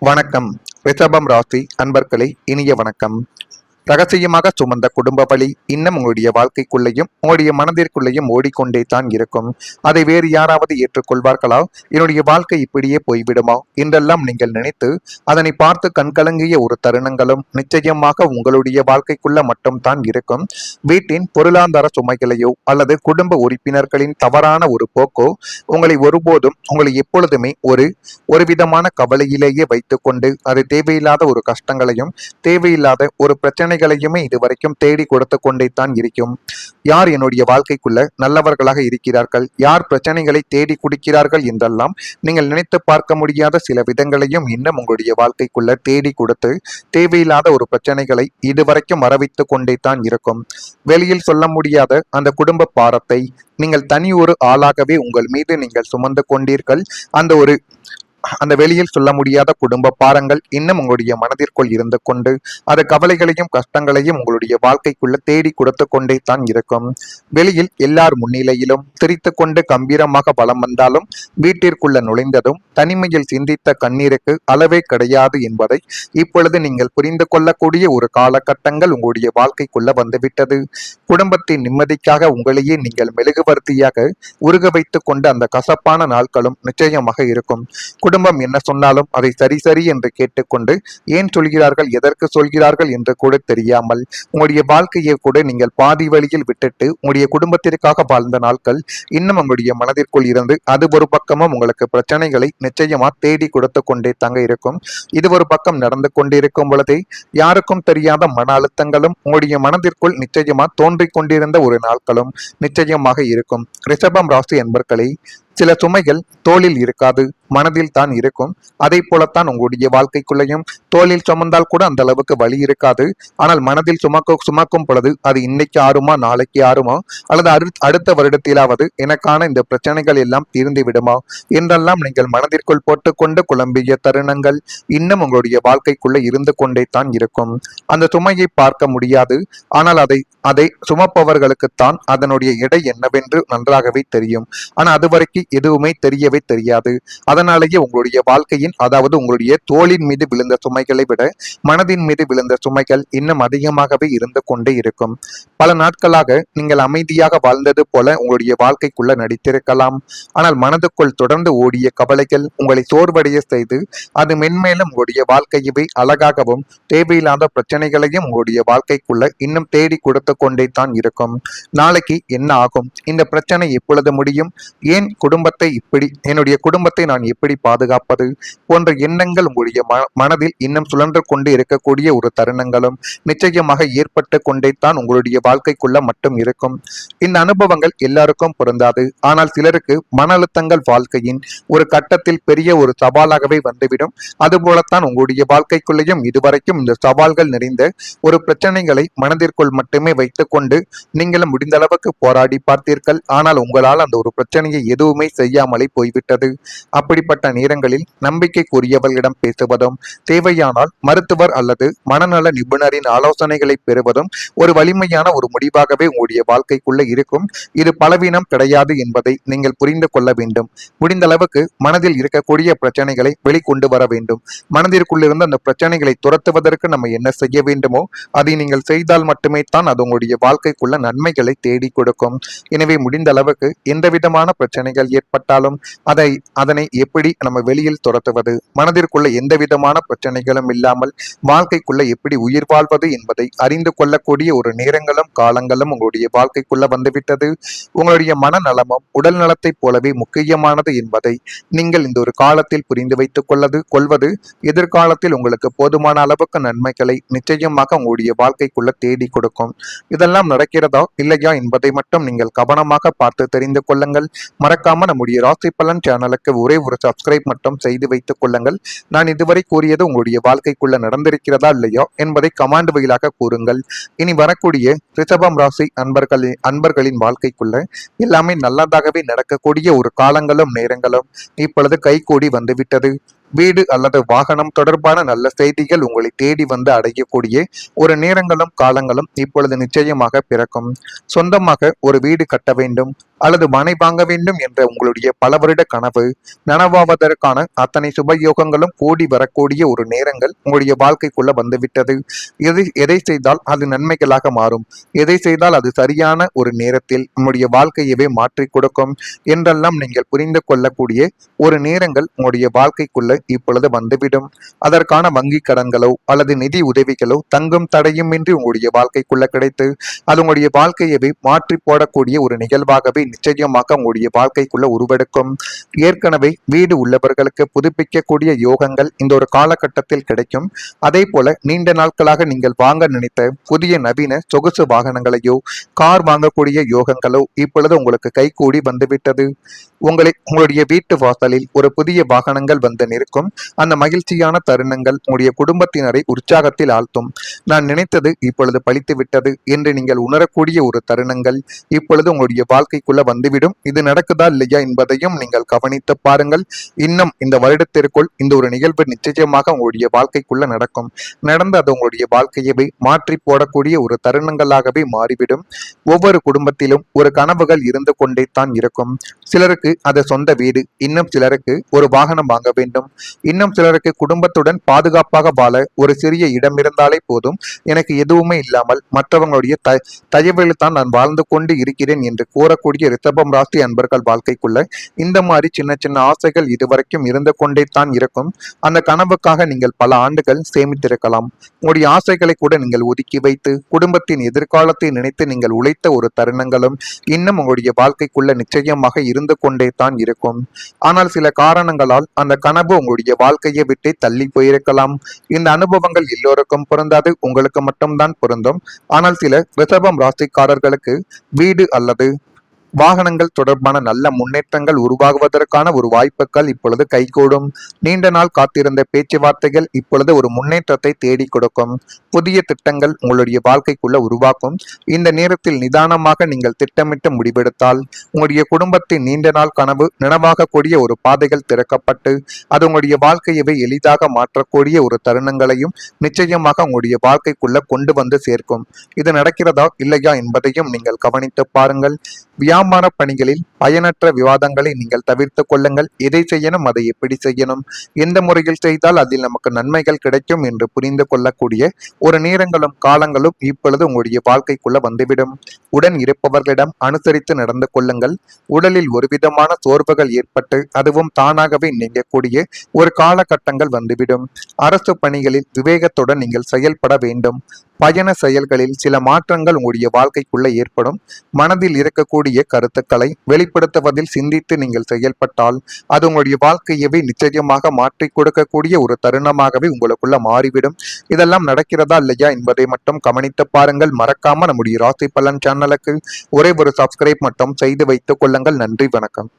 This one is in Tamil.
வணக்கம். ரிஷபம் ராசி அன்பர்களே, இனிய வணக்கம். ரகசியமாக சுமந்த குடும்ப வழி இன்னும் உங்களுடைய வாழ்க்கைக்குள்ளேயும் உங்களுடைய மனதிற்குள்ளேயும் ஓடிக்கொண்டே தான் இருக்கும். அதை வேறு யாராவது ஏற்றுக்கொள்வார்களா? என்னுடைய வாழ்க்கை இப்படியே போய்விடுமா என்றெல்லாம் நீங்கள் நினைத்து அதனை பார்த்து கண்கலங்கிய ஒரு தருணங்களும் நிச்சயமாக உங்களுடைய வாழ்க்கைக்குள்ள மட்டும் தான் இருக்கும். வீட்டின் பொருளாதார சுமைகளையோ அல்லது குடும்ப உறுப்பினர்களின் தவறான ஒரு போக்கோ உங்களை ஒருபோதும் உங்களை எப்பொழுதுமே ஒரு விதமான கவலையிலேயே வைத்துக்கொண்டு அது தேவையில்லாத ஒரு கஷ்டங்களையும் தேவையில்லாத ஒரு பிரச்சனைகளையுமே இதுவரைக்கும் தேடி கொடுத்து கொண்டே தான் இருக்கும். யார் என்னுடைய வாழ்க்கைக்குள்ள நல்லவர்களாக இருக்கிறார்கள், யார் பிரச்சனைகளை தேடி குடிக்கிறார்கள் என்றெல்லாம் நீங்கள் நினைத்து பார்க்க முடியாத சில விதங்களையும் இன்னும் உங்களுடைய வாழ்க்கைக்குள்ள தேடி கொடுத்து தேவையில்லாத ஒரு பிரச்சனைகளை இதுவரைக்கும் வரவைத்து கொண்டே தான் இருக்கும். வெளியில் சொல்ல முடியாத அந்த குடும்ப பாரத்தை நீங்கள் தனி ஒரு ஆளாகவே உங்கள் மீது நீங்கள் சுமந்து கொண்டீர்கள். அந்த வெளியில் சொல்ல முடியாத குடும்ப பாரங்கள் இன்னும் உங்களுடைய மனதிற்குள் இருந்து கொண்டு அது கவலைகளையும் கஷ்டங்களையும் உங்களுடைய வாழ்க்கைக்குள்ள தேடி கொடுத்து கொண்டே தான் இருக்கும். வெளியில் எல்லார் முன்னிலையிலும் சிரித்து கொண்டு கம்பீரமாக வலம் வந்தாலும் வீட்டிற்குள்ள நுழைந்ததும் தனிமையில் சிந்தித்த கண்ணீருக்கு அளவே கிடையாது என்பதை இப்பொழுது நீங்கள் புரிந்து கொள்ளக்கூடிய ஒரு காலகட்டங்கள் உங்களுடைய வாழ்க்கைக்குள்ள வந்துவிட்டது. குடும்பத்தின் நிம்மதிக்காக உங்களையே நீங்கள் மெழுகுவர்த்தியாக உருக வைத்து கொண்டு அந்த கசப்பான நாட்களும் நிச்சயமாக இருக்கும். குடும்பம் என்ன சொன்னாலும் அதை சரி சரி என்று கேட்டுக்கொண்டு ஏன் சொல்கிறார்கள், எதற்கு சொல்கிறார்கள் என்று கூட தெரியாமல் உங்களுடைய வாழ்க்கையை கூட நீங்கள் பாதி வழியில் விட்டுட்டு உங்களுடைய குடும்பத்திற்காக வாழ்ந்த நாட்கள் இன்னும் உங்களுடைய மனதிற்குள் இருந்து அது ஒரு பக்கமும் உங்களுக்கு பிரச்சனைகளை நிச்சயமா தேடி கொடுத்து கொண்டே தங்க இருக்கும். இது ஒரு பக்கம் நடந்து கொண்டிருக்கும் பொழுதே யாருக்கும் தெரியாத மன அழுத்தங்களும் உங்களுடைய மனதிற்குள் நிச்சயமா தோன்றிக் கொண்டிருந்த ஒரு நாட்களும் நிச்சயமாக இருக்கும். ரிஷபம் ராசி என்பர்களை சில சுமைகள் தோளில் இருக்காது, மனதில் தான் இருக்கும். அதை போலத்தான் உங்களுடைய வாழ்க்கைக்குள்ளேயும் தோளில் சுமந்தால் கூட அந்த அளவுக்கு வலி இருக்காது. ஆனால் மனதில் சுமக்கும் பொழுது அது இன்னைக்கு ஆறுமா நாளைக்கு ஆறுமா அல்லது அடுத்த வருடத்திலாவது எனக்கான இந்த பிரச்சனைகள் எல்லாம் தீர்ந்து விடுமா என்றெல்லாம் நீங்கள் மனதிற்குள் போட்டுக்கொண்டு குழம்பிய தருணங்கள் இன்னும் உங்களுடைய வாழ்க்கைக்குள்ள இருந்து கொண்டே தான் இருக்கும். அந்த சுமையை பார்க்க முடியாது. ஆனால் அதை சுமப்பவர்களுக்குத்தான் அதனுடைய எடை என்னவென்று நன்றாகவே தெரியும். ஆனால் அதுவரைக்கும் எதுவுமே தெரியவே தெரியாது. அதனாலேயே உங்களுடைய வாழ்க்கையின் அதாவது உங்களுடைய தோளின் மீது விழுந்த சுமைகளை விட மனதின் மீது விழுந்த சுமைகள் இன்னும் அதிகமாகவே இருந்து கொண்டே இருக்கும். பல நாட்களாக நீங்கள் அமைதியாக வாழ்ந்தது போல உங்களுடைய வாழ்க்கைக்குள்ள நடித்திருக்கலாம். ஆனால் மனதுக்குள் தொடர்ந்து ஓடிய கவலைகள் உங்களை சோர்வடைய செய்து அது மென்மேலும் உங்களுடைய வாழ்க்கையவே அழகாகவும் தேவையில்லாத பிரச்சனைகளையும் உங்களுடைய வாழ்க்கைக்குள்ள இன்னும் தேடி கொடுத்து கொண்டே தான் இருக்கும். நாளைக்கு என்ன ஆகும், இந்த பிரச்சனை எப்பொழுது முடியும், ஏன் என்னுடைய குடும்பத்தை நான் எப்படி பாதுகாப்பது போன்ற எண்ணங்கள் உங்களுடைய மனதில் இன்னும் சுழன்று கொண்டு இருக்கக்கூடிய ஒரு தருணங்களும் நிச்சயமாக ஏற்பட்டு கொண்டே தான் உங்களுடைய வாழ்க்கைக்குள்ள மட்டும் இருக்கும். இந்த அனுபவங்கள் எல்லாருக்கும் பொருந்தாது. ஆனால் சிலருக்கு மன அழுத்தங்கள் வாழ்க்கையின் ஒரு கட்டத்தில் பெரிய ஒரு சவாலாகவே வந்துவிடும். அதுபோலத்தான் உங்களுடைய வாழ்க்கைக்குள்ளேயும் இதுவரைக்கும் இந்த சவால்கள் நிறைந்த ஒரு பிரச்சனைகளை மனதிற்குள் மட்டுமே வைத்துக் கொண்டு நீங்களும் முடிந்த அளவுக்கு போராடி பார்த்தீர்கள். ஆனால் உங்களால் அந்த ஒரு பிரச்சனையை எதுவுமே செய்யாமலே போய்விட்டது. அப்படிப்பட்ட நேரங்களில் நம்பிக்கைக்குரியவர்களிடம் பேசுவதும் தேவையானால் மருத்துவர் அல்லது மனநல நிபுணரின் ஆலோசனைகளை பெறுவதும் ஒரு வலிமையான ஒரு முடிவாகவே உங்களுடைய வாழ்க்கைக்குள்ள இருக்கும். இது பலவீனம் கிடையாது என்பதை நீங்கள் புரிந்து கொள்ள வேண்டும். முடிந்த அளவுக்கு மனதில் இருக்கக்கூடிய பிரச்சனைகளை வெளிக்கொண்டு வர வேண்டும். மனதிற்குள்ளிருந்து அந்த பிரச்சனைகளை துரத்துவதற்கு நம்ம என்ன செய்ய வேண்டுமோ அதை நீங்கள் செய்தால் மட்டுமே தான் அது உங்களுடைய வாழ்க்கைக்குள்ள நன்மைகளை தேடி கொடுக்கும். எனவே முடிந்த அளவுக்கு எந்த விதமான பிரச்சனைகள் ஏற்பட்டாலும் அதனை எப்படி நம்ம வெளியில் துரத்துவது, மனதிற்குள்ள எந்த விதமான பிரச்சனைகளும் இல்லாமல் வாழ்க்கைக்குள்ள எப்படி உயிர் வாழ்வது என்பதை அறிந்து கொள்ளக்கூடிய ஒரு நேரங்களும் காலங்களும் உங்களுடைய வாழ்க்கைக்குள்ள வந்துவிட்டது. உங்களுடைய மனநலமும் உடல் நலத்தை போலவே முக்கியமானது என்பதை நீங்கள் இந்த ஒரு காலத்தில் புரிந்து வைத்துக் கொள்வது எதிர்காலத்தில் உங்களுக்கு போதுமான அளவுக்கு நன்மைகளை நிச்சயமாக உங்களுடைய வாழ்க்கைக்குள்ள தேடி கொடுக்கும். இதெல்லாம் நடக்கிறதா இல்லையா என்பதை மட்டும் நீங்கள் கவனமாக பார்த்து தெரிந்து கொள்ளுங்கள். மறக்காம நம்முடைய ராசி பலன் சேனலுக்கு ஒரே ஒரு சப்ஸ்கிரைப் மட்டும் செய்து வைத்துக் கொள்ளுங்கள். நான் இதுவரை கூறியது உங்களுடைய வாழ்க்கைக்குள்ள நடந்திருக்கிறதா இல்லையா என்பதை கமாண்ட் வழியாக கூறுங்கள். இனி வரக்கூடிய ரிஷபம் ராசி அன்பர்களின் வாழ்க்கைக்குள்ள எல்லாமே நல்லதாகவே நடக்கக்கூடிய ஒரு காலங்களும் நேரங்களும் இப்பொழுது கைகூடி வந்துவிட்டது. வீடு அல்லது வாகனம் தொடர்பான நல்ல செய்திகள் உங்களை தேடி வந்து அடையக்கூடிய ஒரு நேரங்களும் காலங்களும் இப்பொழுது நிச்சயமாக பிறக்கும். சொந்தமாக ஒரு வீடு கட்ட வேண்டும் அல்லது மனை வாங்க வேண்டும் என்ற உங்களுடைய பல வருட கனவு நனவாவதற்கான அத்தனை சுபயோகங்களும் கூடி வரக்கூடிய ஒரு நேரங்கள் உங்களுடைய வாழ்க்கைக்குள்ள வந்துவிட்டது. எதை செய்தால் அது நன்மைகளாக மாறும், எதை செய்தால் அது சரியான ஒரு நேரத்தில் உங்களுடைய வாழ்க்கையவே மாற்றி கொடுக்கும் என்றெல்லாம் நீங்கள் புரிந்து கொள்ளக்கூடிய ஒரு நேரங்கள் உங்களுடைய வாழ்க்கைக்குள்ள இப்பொழுது வந்துவிடும். அதற்கான வங்கி கடன்களோ அல்லது நிதி உதவிகளோ தங்கும் தடையுமின்றி உங்களுடைய வாழ்க்கைக்குள்ள கிடைத்து அது உங்களுடைய வாழ்க்கையவே மாற்றி போடக்கூடிய ஒரு நிகழ்வாகவே நிச்சயமாக உங்களுடைய வாழ்க்கைக்குள்ள உருவெடுக்கும். ஏற்கனவே வீடு உள்ளவர்களுக்கு புதுப்பிக்கக்கூடிய யோகங்கள் இந்த ஒரு காலகட்டத்தில் கிடைக்கும். அதே போல நீண்ட நாட்களாக நீங்கள் வாங்க நினைத்த புதிய நவீன சொகுசு வாகனங்களையோ கார் வாங்கக்கூடிய யோகங்களோ இப்பொழுது உங்களுக்கு கைகூடி வந்துவிட்டது. உங்களுடைய வீட்டு வாசலில் ஒரு புதிய வாகனங்கள் வந்து நிற்கும். அந்த மகிழ்ச்சியான தருணங்கள் உங்களுடைய குடும்பத்தினரை உற்சாகத்தில் ஆழ்த்தும். நான் நினைத்தது இப்பொழுது பலித்து விட்டது என்று நீங்கள் உணரக்கூடிய ஒரு தருணங்கள் இப்பொழுது உங்களுடைய வாழ்க்கைக்குள்ள வந்துவிடும். இது நடக்குதா இல்லையா என்பதையும் நீங்கள் கவனித்து பாருங்கள். இன்னும் இந்த வருடத்திற்குள் இந்த ஒரு நிகழ்வு நிச்சயமாக உங்களுடைய வாழ்க்கைக்குள்ள நடக்கும். நடந்து அது உங்களுடைய வாழ்க்கையவே மாற்றி போடக்கூடிய ஒரு தருணங்களாகவே மாறிவிடும். ஒவ்வொரு குடும்பத்திலும் ஒரு கனவுகள் இருந்து கொண்டே தான் இருக்கும். சிலருக்கு அது சொந்த வீடு, இன்னும் சிலருக்கு ஒரு வாகனம் வாங்க வேண்டும், இன்னும் சிலருக்கு குடும்பத்துடன் பாதுகாப்பாக வாழ ஒரு சிறிய இடம் இருந்தாலே போதும், எனக்கு எதுவுமே இல்லாமல் மற்றவங்களுடைய தயவில் தான் நான் வாழ்ந்து கொண்டு இருக்கிறேன் என்று கூறக்கூடிய ரிஷபம் ராசி அன்பர்கள் வாழ்க்கைக்குள்ள இந்த மாதிரி சின்ன சின்ன ஆசைகள் இதுவரைக்கும் இருந்து கொண்டே தான் இருக்கும். அந்த கனவுக்காக நீங்கள் பல ஆண்டுகள் சேமித்திருக்கலாம். உங்களுடைய ஆசைகளை கூட நீங்கள் ஒதுக்கி வைத்து குடும்பத்தின் எதிர்காலத்தை நினைத்து நீங்கள் உழைத்த ஒரு தருணங்களும் இன்னும் உங்களுடைய வாழ்க்கைக்குள்ள நிச்சயமாக இருந்து கொண்டே தான் இருக்கும். ஆனால் சில காரணங்களால் அந்த கனவு உங்களுடைய வாழ்க்கையை விட்டு தள்ளி போயிருக்கலாம். இந்த அனுபவங்கள் எல்லோருக்கும் பொருந்தாது, உங்களுக்கு மட்டும்தான் பொருந்தும். ஆனால் சில ரிஷபம் ராசிக்காரர்களுக்கு வீடு அல்லது வாகனங்கள் தொடர்பான நல்ல முன்னேற்றங்கள் உருவாகுவதற்கான ஒரு வாய்ப்புகள் இப்பொழுது கைகூடும். நீண்ட நாள் காத்திருந்த பேச்சுவார்த்தைகள் இப்பொழுது ஒரு முன்னேற்றத்தை தேடி கொடுக்கும். புதிய திட்டங்கள் உங்களுடைய வாழ்க்கைக்குள்ள உருவாக்கும். இந்த நேரத்தில் நிதானமாக நீங்கள் திட்டமிட்டு முடிவெடுத்தால் உங்களுடைய குடும்பத்தின் நீண்ட நாள் கனவு நினைவாகக்கூடிய ஒரு பாதைகள் திறக்கப்பட்டு அது உங்களுடைய வாழ்க்கையவே எளிதாக மாற்றக்கூடிய ஒரு தருணங்களையும் நிச்சயமாக உங்களுடைய வாழ்க்கைக்குள்ள கொண்டு வந்து சேர்க்கும். இது நடக்கிறதா இல்லையா என்பதையும் நீங்கள் கவனித்து பாருங்கள். வியாபார பணிகளில் பயனற்ற விவாதங்களை நீங்கள் தவிர்த்து கொள்ளுங்கள். எதை செய்யணும், அதை எப்படி செய்யணும், எந்த முறையில் செய்தால் அதில் நமக்கு நன்மைகள் கிடைக்கும் என்று புரிந்து கொள்ளக்கூடிய ஒரு நேரங்களும் காலங்களும் இப்பொழுது உங்களுடைய வாழ்க்கைக்குள்ள வந்துவிடும். உடன் இருப்பவர்களிடம் அனுசரித்து நடந்து கொள்ளுங்கள். உடலில் ஒரு விதமான சோர்வுகள் ஏற்பட்டு அதுவும் தானாகவே நீங்கக்கூடிய ஒரு காலகட்டங்கள் வந்துவிடும். அரசு பணிகளில் விவேகத்துடன் நீங்கள் செயல்பட வேண்டும். பயண செயல்களில் சில மாற்றங்கள் உங்களுடைய வாழ்க்கைக்குள்ள ஏற்படும். மனதில் இருக்கக்கூடிய கருத்துக்களை வெளிப்படுத்துவதில் சிந்தித்து நீங்கள் செயல்பட்டால் அது உங்களுடைய வாழ்க்கையவே நிச்சயமாக மாற்றி கொடுக்கக்கூடிய ஒரு தருணமாகவே உங்களுக்குள்ள மாறிவிடும். இதெல்லாம் நடக்கிறதா இல்லையா என்பதை மட்டும் கவனித்து பாருங்கள். மறக்காம நம்முடைய ராசி பலன் சேனலுக்கு ஒரே ஒரு சப்ஸ்கிரைப் மட்டும் செய்து வைத்துக் கொள்ளுங்கள். நன்றி, வணக்கம்.